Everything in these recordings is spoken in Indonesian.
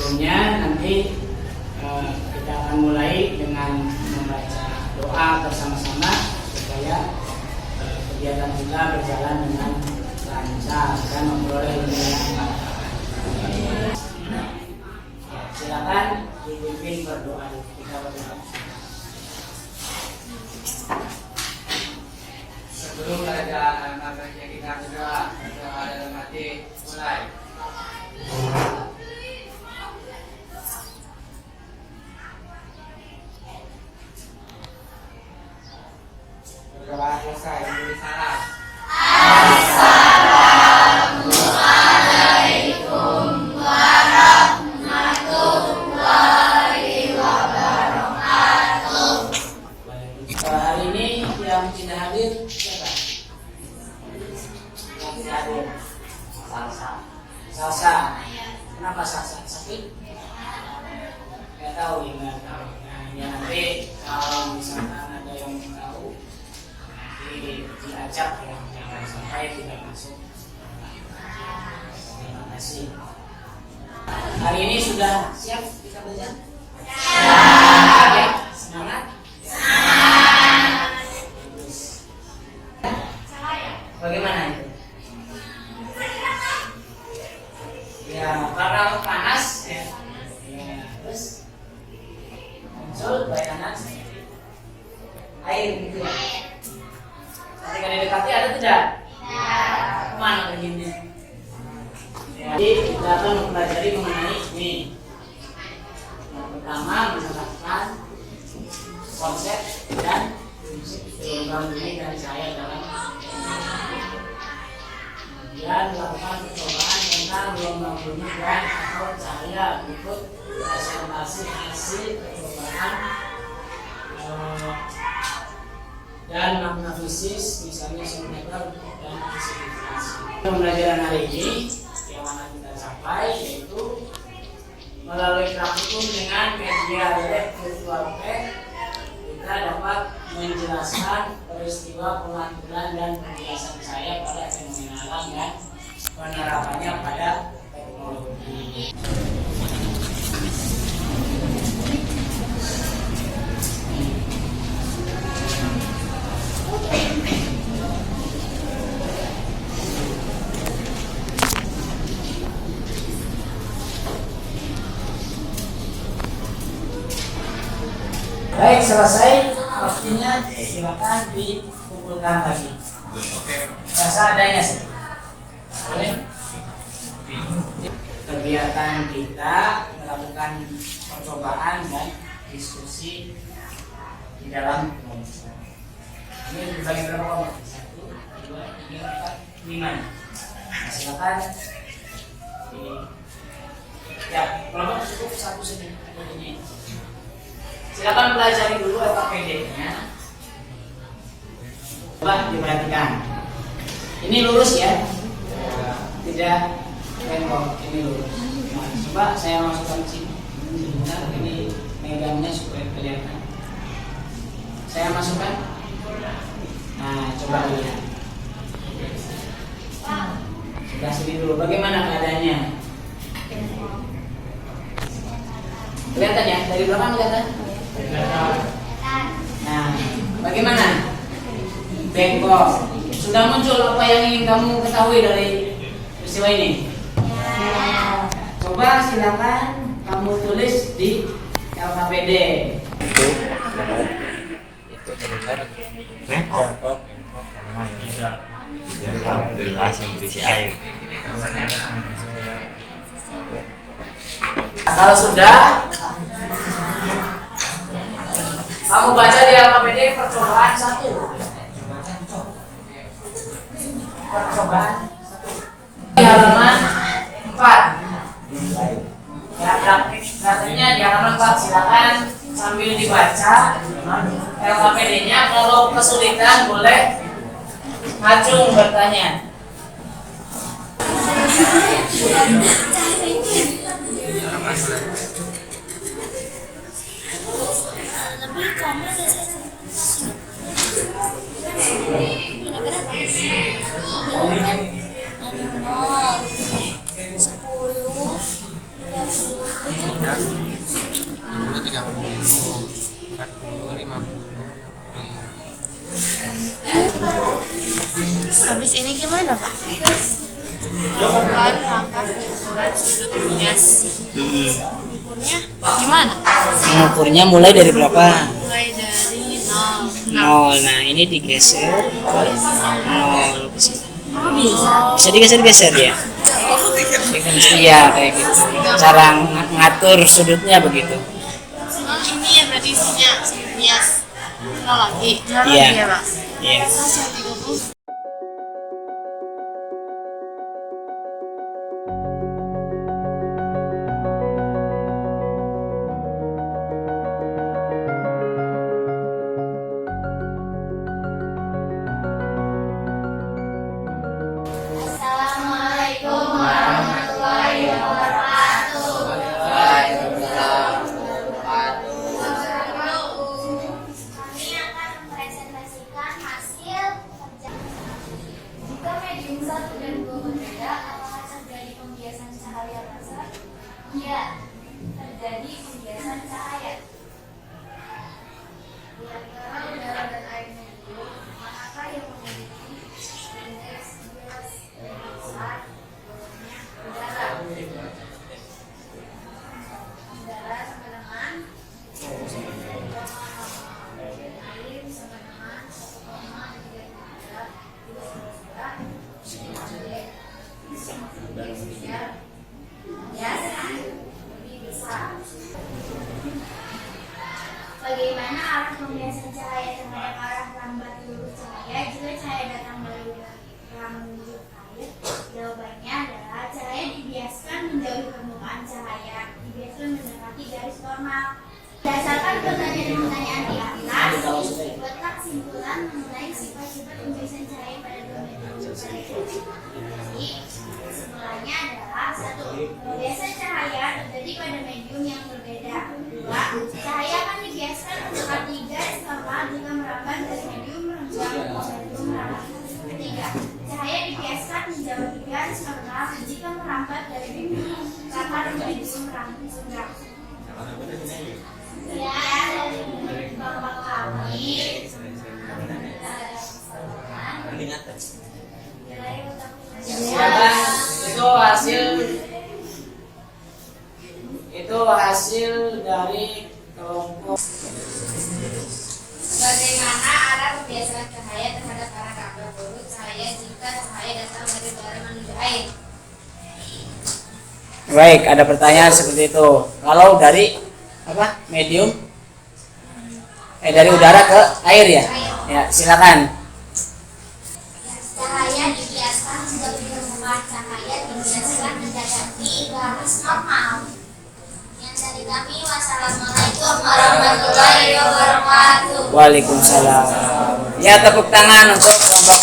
Sebelumnya nanti kita akan mulai dengan membaca doa bersama-sama supaya kegiatan kita berjalan dengan lancar dan memperoleh ilmu yang manfaat. Silakan dipimpin berdoa. Kita berdoa. Sebelum belajar nampaknya kita berdoa dalam hati mulai. Berdoa selesai memberi salam. Assalamualaikum warahmatullahi wabarakatuh. Hari ini yang tidak hadir siapa? Yang tidak hadir Salsa. Kenapa Salsa? Sakit? Nggak tahu ya, nggak tahu. Nah, ya nanti kalau misalkan ada yang tahu, diajak ya, jangan sampai tidak masuk. Terima kasih. Hari ini sudah siap kita belajar? Siap. Ya? Semangat? Bagaimana itu? Ya, karena panas ya. Terus muncul bayangan air gitu ya. Ketika didekati ada tidak? Kemana perginya? Jadi kita akan mempelajari mengenai ini. Yang pertama menerapkan konsep dan prinsip program ini dari saya dalam kemudian melakukan percobaan tentang gelombang bunyi dan atau cahaya berikut presentasi hasil percobaan dan makna fisis misalnya simeter dan fisikalitas. Pembelajaran hari ini yang mana kita capai yaitu melalui praktikum dengan media lab virtual pack kita dapat menjelaskan peristiwa pemantulan dan penjelasan saya pada fenomena alam dan penerapannya pada teknologi. Baik, selesai. Waktunya silakan dikumpulkan lagi. Rasa adanya sih. Boleh? Kegiatan kita melakukan percobaan dan diskusi di dalam kelompok. Ini berbagi berapa kelompok? 1, 2, 3, 4, 5. Nah, silakan. Ya, kelompok cukup satu saja. Silakan pelajari dulu FAPD-nya. Coba diperhatikan. Ini lurus ya, tidak bengkok. Ini lurus. Nah, coba saya masukkan sini. Sebentar, ini megangnya supaya kelihatan. Saya masukkan. Nah, coba lihat. Sebelah sini dulu. Bagaimana keadaannya? Kelihatan ya? Dari belakang kelihatan? Nah, bagaimana? Bengkok. Sudah muncul apa yang ingin kamu ketahui dari peristiwa ini? Coba silakan kamu tulis di LKPD. Itu benar bengkok. Langsung berisi air. Kalau sudah, kamu baca di LKPD percobaan 1. Percobaan 1. Di halaman 4. Ya, praktiknya di halaman 4. Silakan sambil dibaca LKPD-nya. Kalau kesulitan boleh ngacung bertanya. Lebih kamu Habis ini gimana Pak? Bukan rangka ukuran sudut hias. Ukurnya gimana? Mengukurnya mulai dari berapa? Mulai dari 0. 0. Nah, ini digeser ke 0 ke sini. Bisa. Bisa digeser-geser ya? Iya, kayak gitu. Cara ngatur sudutnya begitu. Ini ya berarti isinya sudut hias. Lagi. Iya. Ya, Pak. Iya. 30. Assalamualaikum warahmatullahi wabarakatuh. Kami akan mempresentasikan hasil kerja. Jika medium 1 dan 2 berbeda, apakah terjadi pembiasan cahaya laser? Iya, terjadi pembiasan cahaya. Di antara udara dan air medium, manakah yang memiliki indeks bias lebih besar? Udara. Udara sama dengan air sama dengan 1,33 biasa lebih besar. Bagaimana arah pembiasan cahaya terhadap arah lambat lurus cahaya jika cahaya datang dari udara menuju air? Jawabannya adalah cahaya dibiaskan menjauhi permukaan cahaya, dibiaskan mendekati garis normal. Berdasarkan pertanyaan-pertanyaan di atas, buatlah kesimpulan mengenai sifat-sifat pembiasan cahaya pada dua medium berbeda. Jadi, kesimpulannya adalah 1. Pembiasan cahaya terjadi pada medium yang berbeda. 2. Cahaya akan dibiaskan mendekati garis normal jika merambat dari medium rendah ke medium merambah. 3. Cahaya dibiaskan menjauhi garis normal jika merambat dari medium datar ke medium rendah. Ya, dari bapak kami. Itu hasil dari kelompok. Bagaimana arah pembiasaan cahaya terhadap arah kabel lurus cahaya jika cahaya datang dari udara menuju air? Baik, ada pertanyaan seperti itu. Kalau dari apa? Medium? Dari udara ke air ya? Ya, silakan. Cahaya dibiaskan menjauhi permukaan cahaya dibiaskan mendekati garis normal. Yang dari kami, wassalamualaikum warahmatullahi wabarakatuh. Waalaikumsalam. Ya, tepuk tangan untuk kelompok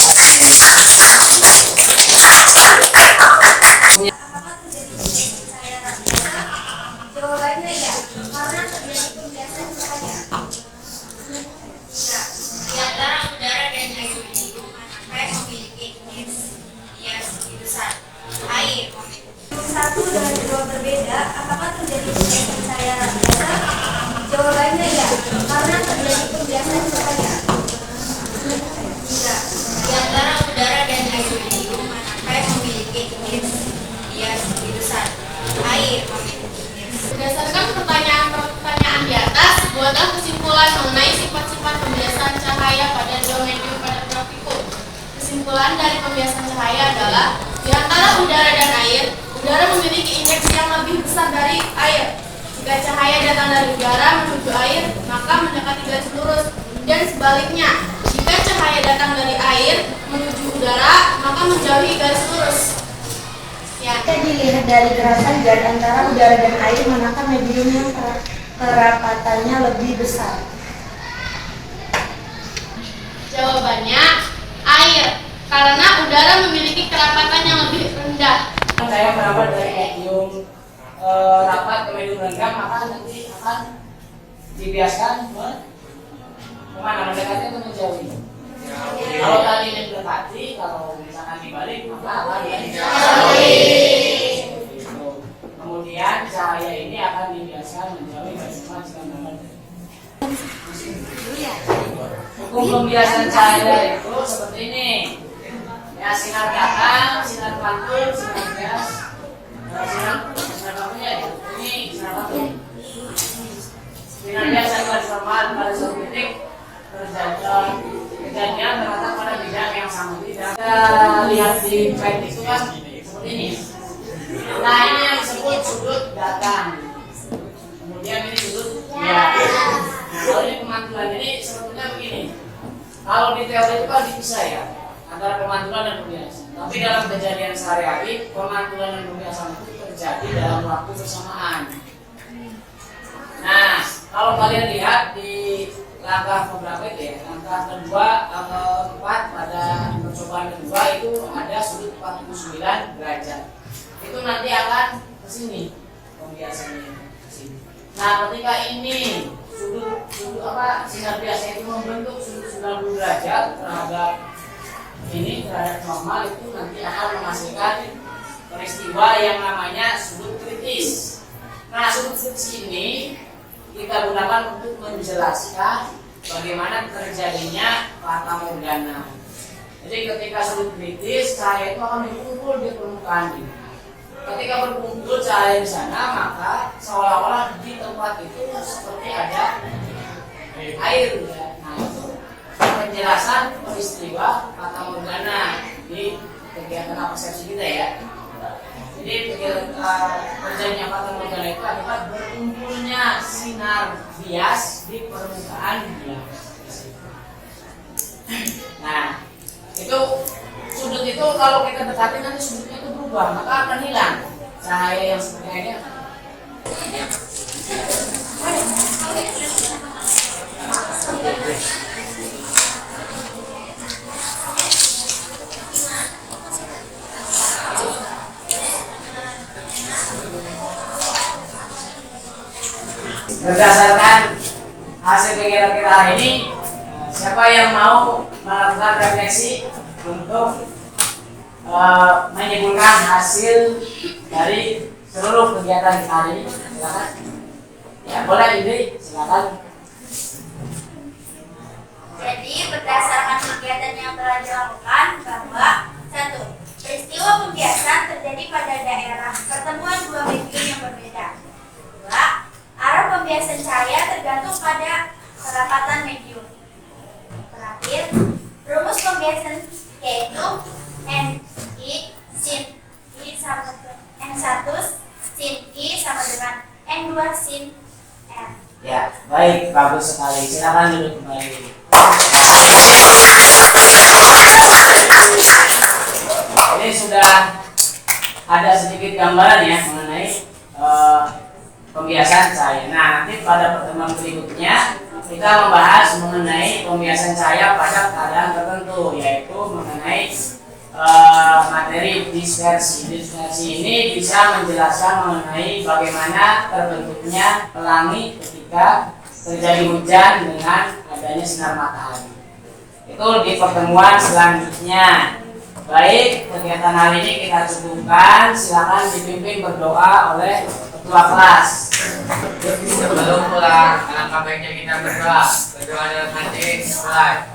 Jawabannya ya, karena terjadi pembiasan cahaya. Di antara udara dan air medium, manakah yang memiliki indeks bias lebih besar? Air. 1 dan 2 berbeda, apakah terjadi pembiasan cahaya laser? Jawabannya ya, karena terjadi pembiasan cahaya. Di antara udara dan air medium, manakah yang memiliki indeks bias lebih besar? Air. Berdasarkan pertanyaan di atas, buatlah kesimpulan mengenai sifat-sifat pembiasan cahaya pada dua medium pada grafikun. Kesimpulan dari pembiasan cahaya adalah di antara udara dan air, udara memiliki indeks yang lebih besar dari air. Jika cahaya datang dari udara menuju air, maka mendekati garis lurus. Dan sebaliknya, jika cahaya datang dari air menuju udara, maka menjauhi garis lurus. Ya. Jika dilihat dari gerakan gas antara udara dan air, manakah medium yang kerapatannya lebih besar? Jawabannya air, karena udara memiliki kerapatan yang lebih rendah. Saya merambat dari medium rapat ke medium rendah, maka nanti akan dibiaskan kemana? Mendekati atau menjauhi? Kalau tadi mendekati, kalau misalkan dibalik, maka akan menjauhi. Kemudian cahaya ini akan dibiaskan menjauhi dari semua jika merambat. Hukum pembiasan cahaya itu seperti ini. sinar datang, sinar pantul, sinar bias, sinar pantul ya. Ini sinar pantul. Sinar bias adalah normal pada suatu titik kejadian terletak pada bidang yang sama. Kita lihat di baik itu kan seperti ini. Nah ini yang disebut sudut datang. Kemudian ini sudut bias. Kalau ini pemantulan ini sebetulnya begini. Kalau di teori itu kan dipisah ya antara pemantulan dan pembiasan. Tapi dalam kejadian sehari-hari pemantulan dan pembiasan itu terjadi dalam waktu bersamaan. Nah, kalau kalian lihat di langkah beberapa itu ya, langkah kedua atau keempat pada percobaan kedua itu ada sudut 49 derajat. Itu nanti akan ke sini pembiasannya ke sini. Nah, ketika ini sudut sinar biasa itu membentuk sudut 90 derajat terhadap ini terhadap normal, itu nanti akan menghasilkan peristiwa yang namanya sudut kritis. Nah, sudut kritis ini kita gunakan untuk menjelaskan bagaimana terjadinya fata morgana. Jadi ketika sudut kritis, cahaya itu akan berkumpul di permukaan ini. Ketika berkumpul cahaya di sana, maka seolah-olah di tempat itu seperti ada air. Ya. Nah, itu penjelasan peristiwa fata morgana di kegiatan persepsi kita ya. Jadi terjadinya fata morgana itu adalah berkumpulnya sinar bias di permukaan bias. Nah, itu sudut itu kalau kita dekati nanti sudutnya itu berubah, maka akan hilang cahaya yang seperti ini. Berdasarkan hasil kegiatan kita hari ini, siapa yang mau melakukan refleksi untuk menyimpulkan hasil dari seluruh kegiatan kita hari ini? Silakan. Ya, boleh Indri, silakan. Jadi berdasarkan kegiatan yang telah dilakukan bahwa 1. Peristiwa pembiasan terjadi pada daerah pertemuan dua medium yang berbeda. 2. Arah pembiasan cahaya tergantung pada kerapatan medium. Terakhir, rumus pembiasan yaitu N1 sin I sama dengan N2 sin R. Ya, baik, bagus sekali. Silakan duduk kembali. Ini sudah ada sedikit gambaran ya mengenai pembiasan cahaya. Nah, nanti pada pertemuan berikutnya kita membahas mengenai pembiasan cahaya pada keadaan tertentu, yaitu mengenai materi dispersi. Dispersi ini bisa menjelaskan mengenai bagaimana terbentuknya pelangi ketika terjadi hujan dengan adanya sinar matahari. Itu di pertemuan selanjutnya. Baik, kegiatan hari ini kita cukupkan. Silakan dipimpin berdoa oleh ketua kelas. Sebelum pulang, alangkah baiknya kita berdoa dalam hati mulai.